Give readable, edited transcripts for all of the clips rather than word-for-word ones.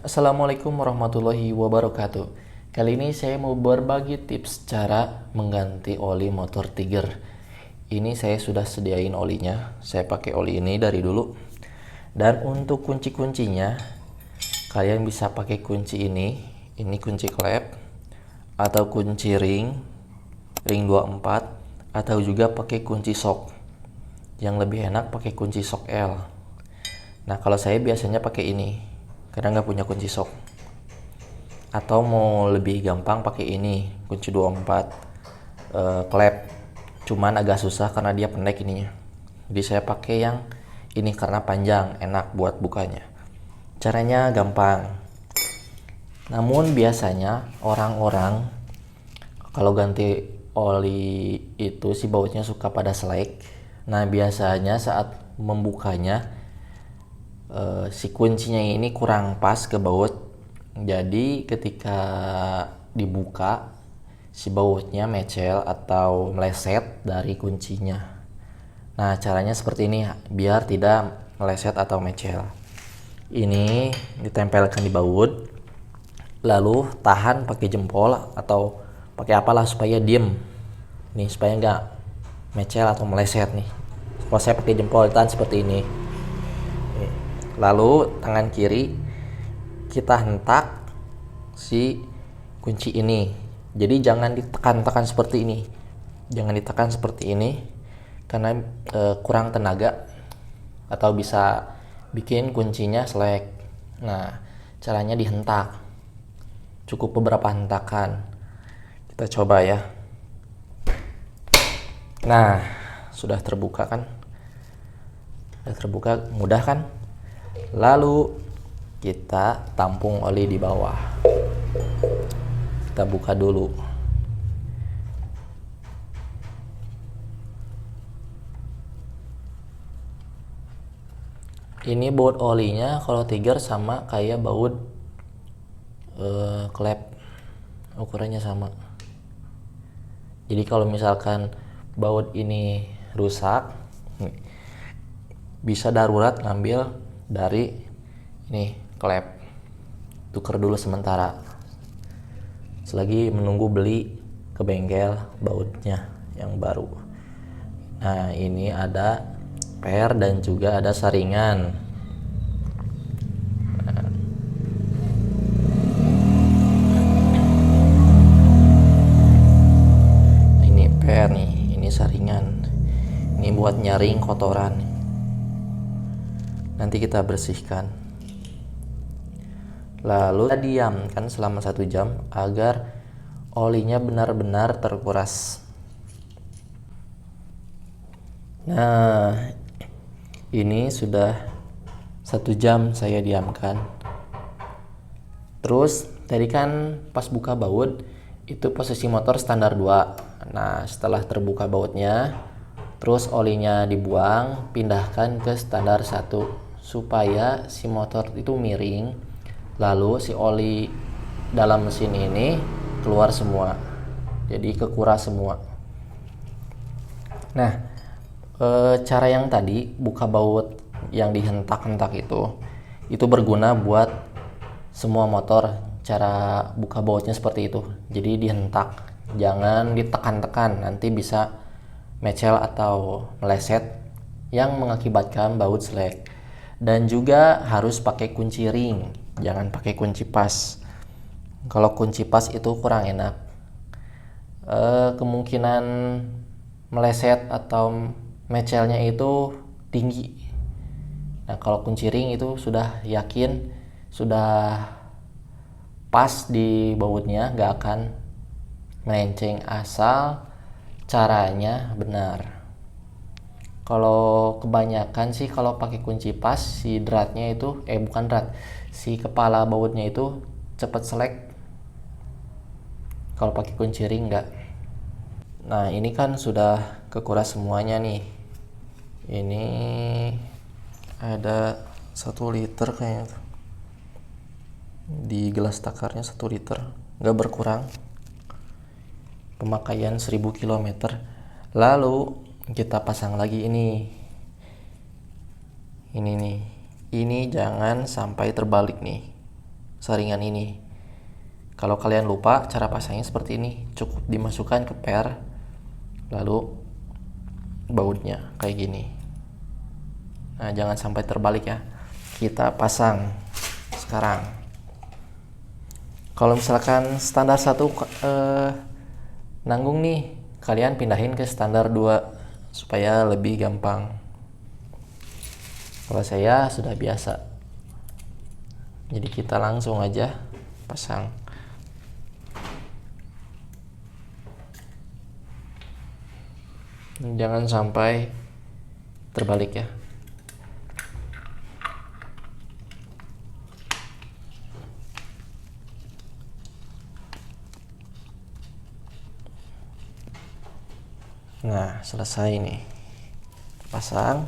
Assalamualaikum warahmatullahi wabarakatuh. Kali ini saya mau berbagi tips cara mengganti oli motor Tiger. Ini saya sudah sediain olinya. Saya pakai oli ini dari dulu. Dan untuk kunci-kuncinya, kalian bisa pakai kunci ini. Ini kunci klep atau kunci ring 24, atau juga pakai kunci sok. Yang lebih enak pakai kunci sok L. Nah, kalau saya biasanya pakai ini karena nggak punya kunci sok. Atau mau lebih gampang pakai ini, kunci 24 klep. Cuman agak susah karena dia pendek ininya. Jadi saya pakai yang ini karena panjang, enak buat bukanya. Caranya gampang. Namun biasanya orang-orang kalau ganti oli itu si bautnya suka pada selek. Nah, biasanya saat membukanya si kuncinya ini kurang pas ke baut. Jadi ketika dibuka si bautnya mecel atau meleset dari kuncinya. Nah, caranya seperti ini biar tidak meleset atau mecel. Ini ditempelkan di baut, lalu tahan pakai jempol atau pakai apalah supaya diem nih, supaya nggak mecel atau meleset nih. Kalau saya pakai jempol tahan seperti ini. Lalu tangan kiri kita hentak si kunci ini. Jadi jangan ditekan-tekan seperti ini. Jangan ditekan seperti ini karena kurang tenaga atau bisa bikin kuncinya selek. Nah, caranya dihentak. Cukup beberapa hentakan. Kita coba ya. Nah, sudah terbuka kan? Sudah terbuka, mudah kan? Lalu kita tampung oli di bawah. Kita buka dulu. Ini baut olinya kalau Tiger sama kayak baut klep, ukurannya sama. Jadi kalau misalkan baut ini rusak, bisa darurat ngambil dari ini klep, tuker dulu sementara selagi menunggu beli ke bengkel bautnya yang baru. Nah, ini ada per dan juga ada saringan. Nah, ini per nih, ini saringan, ini buat nyaring kotoran. Nanti kita bersihkan. Lalu kita diamkan selama 1 jam agar olinya benar-benar terkuras. Nah, ini sudah 1 jam saya diamkan. Terus tadi kan pas buka baut itu posisi motor standar 2. Nah, setelah terbuka bautnya, terus olinya dibuang, pindahkan ke standar 1 supaya si motor itu miring, lalu si oli dalam mesin ini keluar semua, jadi kekuras semua. Nah, cara yang tadi buka baut yang dihentak-hentak itu berguna buat semua motor. Cara buka bautnya seperti itu, jadi dihentak, jangan ditekan-tekan, nanti bisa mecel atau meleset yang mengakibatkan baut selek. Dan juga harus pakai kunci ring, jangan pakai kunci pas. Kalau kunci pas itu kurang enak, kemungkinan meleset atau mecelnya itu tinggi. Nah, kalau kunci ring itu sudah yakin, sudah pas di bautnya, nggak akan melenceng asal caranya benar. Kalau kebanyakan sih kalau pakai kunci pas, si dratnya itu bukan drat, si kepala bautnya itu cepet selek. Kalau pakai kunci ring enggak. Nah, ini kan sudah kekuras semuanya nih. Ini ada 1 liter kayaknya tuh. Di gelas takarnya 1 liter, nggak berkurang. Pemakaian 1000 km. Lalu kita pasang lagi ini nih. Ini jangan sampai terbalik nih. saringan ini. Kalau kalian lupa, cara pasangnya seperti ini. Cukup dimasukkan ke per, lalu bautnya kayak gini. Nah, jangan sampai terbalik ya. Kita pasang sekarang. Kalau misalkan standar 1 nanggung nih, kalian pindahin ke standar 2 supaya lebih gampang. Kalau saya sudah biasa, jadi kita langsung aja pasang. Jangan sampai terbalik ya. Nah, selesai nih. Pasang.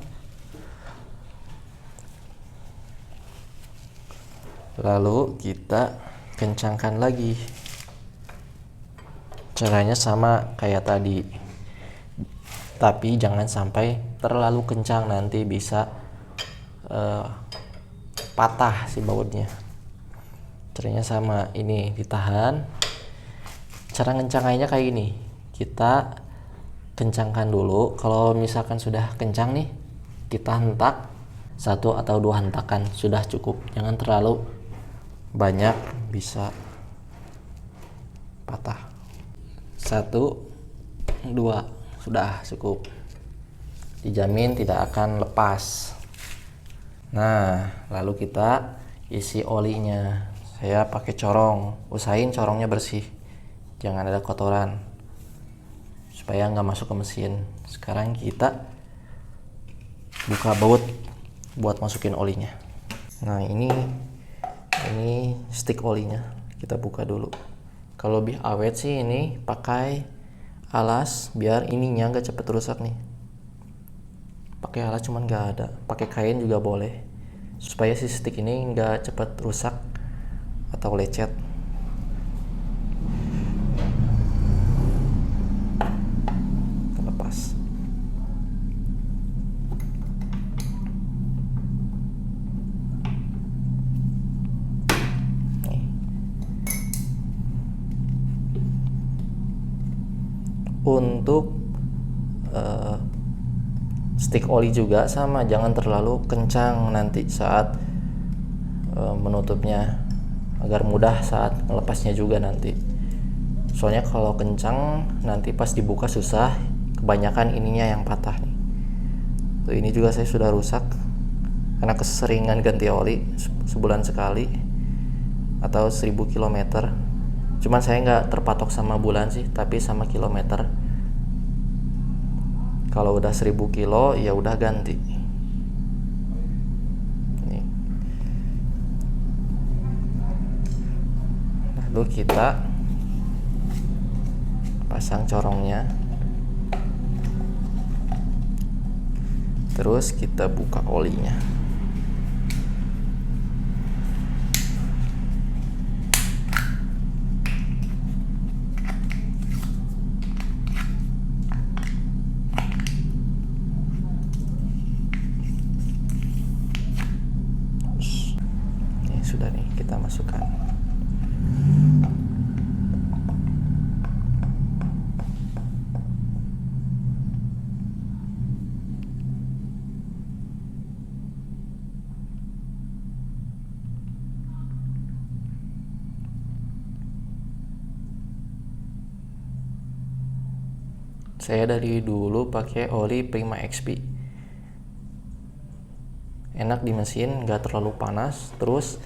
Lalu kita kencangkan lagi. Caranya sama kayak tadi. Tapi jangan sampai terlalu kencang, nanti bisa patah si bautnya. Caranya sama, ini ditahan. Cara ngencangainya kayak gini. Kita kencangkan dulu. Kalau misalkan sudah kencang nih, kita hentak 1 atau 2 hentakan sudah cukup. Jangan terlalu banyak, bisa patah. 1, 2 sudah cukup, dijamin tidak akan lepas. Nah, lalu kita isi olinya. Saya pakai corong, usahain corongnya bersih, jangan ada kotoran supaya nggak masuk ke mesin. Sekarang kita buka baut buat masukin olinya. Nah, ini stick olinya, kita buka dulu. Kalau lebih awet sih ini pakai alas, biar ininya nggak cepet rusak nih. Pakai alas cuman nggak ada, pakai kain juga boleh, supaya si stick ini nggak cepet rusak atau lecet. Lepas. Untuk stick oli juga sama, jangan terlalu kencang nanti saat menutupnya, agar mudah saat melepasnya juga nanti. Soalnya kalau kencang nanti pas dibuka susah, kebanyakan ininya yang patah nih. Tuh, ini juga saya sudah rusak karena keseringan ganti oli sebulan sekali atau 1000 km. Cuman saya nggak terpatok sama bulan sih, tapi sama kilometer. Kalau udah 1000 kilo ya udah ganti. Nih. Lalu kita pasang corongnya. Terus kita buka olinya. Sudah nih, kita masukkan. Saya dari dulu pakai oli Prima XP. Enak di mesin, nggak terlalu panas, terus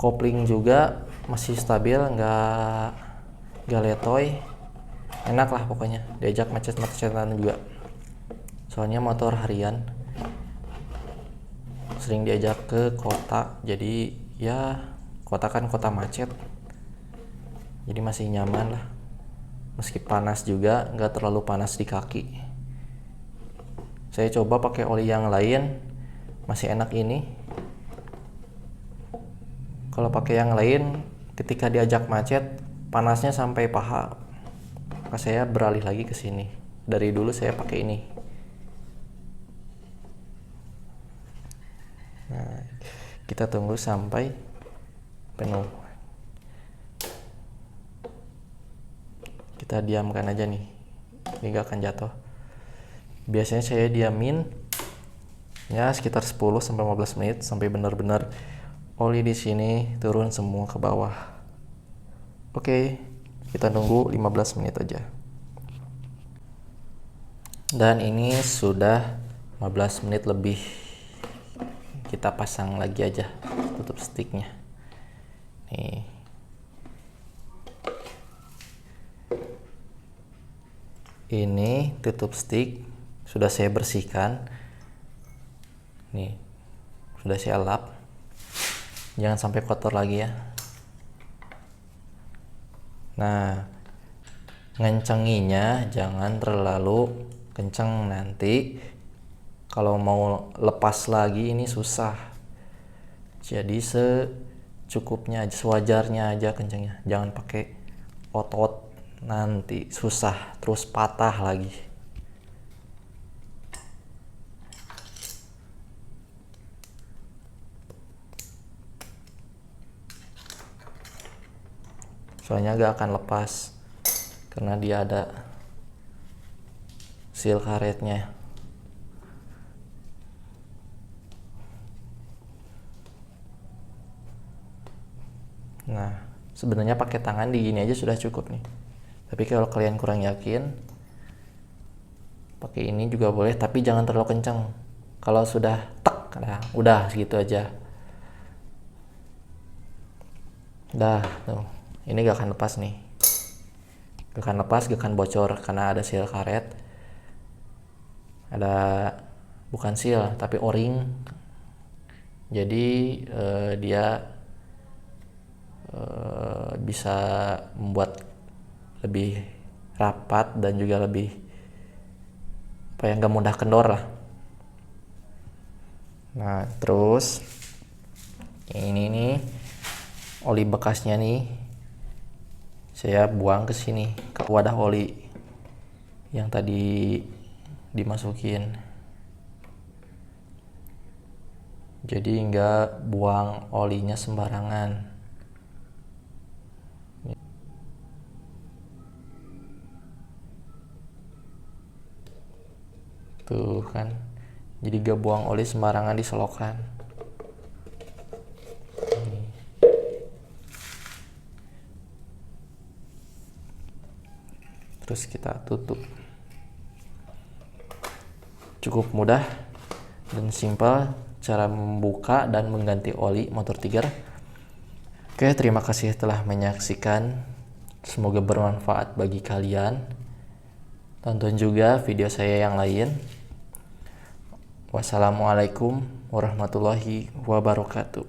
kopling juga masih stabil, nggak letoy, enak lah pokoknya, diajak macet-macetan juga. Soalnya motor harian, sering diajak ke kota, jadi ya kota kan kota macet, jadi masih nyaman lah. Meski panas juga, nggak terlalu panas di kaki. Saya coba pakai oli yang lain, masih enak ini. Kalau pakai yang lain, ketika diajak macet, panasnya sampai paha. Maka saya beralih lagi ke sini. Dari dulu saya pakai ini. Nah, kita tunggu sampai penuh. kita diamkan aja nih, ini gak akan jatuh. Biasanya saya diamin ya sekitar 10-15 menit sampai benar-benar oli di sini turun semua ke bawah. Oke, kita tunggu 15 menit aja. Dan ini sudah 15 menit lebih. Kita pasang lagi aja tutup sticknya. Nih. Ini tutup stick sudah saya bersihkan. Nih, sudah saya lap. Jangan sampai kotor lagi ya. Nah, ngencenginya jangan terlalu kenceng, nanti kalau mau lepas lagi ini susah. Jadi secukupnya aja, sewajarnya aja kencengnya. Jangan pakai otot, nanti susah terus patah lagi. Soalnya gak akan lepas karena dia ada seal karetnya. Nah, sebenarnya pakai tangan di gini aja sudah cukup nih. Tapi kalau kalian kurang yakin, pakai ini juga boleh, tapi jangan terlalu kencang. Kalau sudah tek, nah, udah segitu aja. Dah, tuh. Ini gak akan lepas nih. Gak akan lepas, gak akan bocor karena ada seal karet. Ada bukan seal tapi o-ring. Jadi dia bisa membuat lebih rapat dan juga lebih apa ya, nggak mudah kendor lah. Nah, terus ini nih oli bekasnya nih saya buang ke sini, ke wadah oli yang tadi dimasukin. Jadi nggak buang olinya sembarangan. Tuh kan, jadi gak buang oli sembarangan di selokan. Terus kita tutup. Cukup mudah dan simpel cara membuka dan mengganti oli motor Tiger. Oke, terima kasih telah menyaksikan. Semoga bermanfaat bagi kalian. Tonton juga video saya yang lain. Wassalamualaikum warahmatullahi wabarakatuh.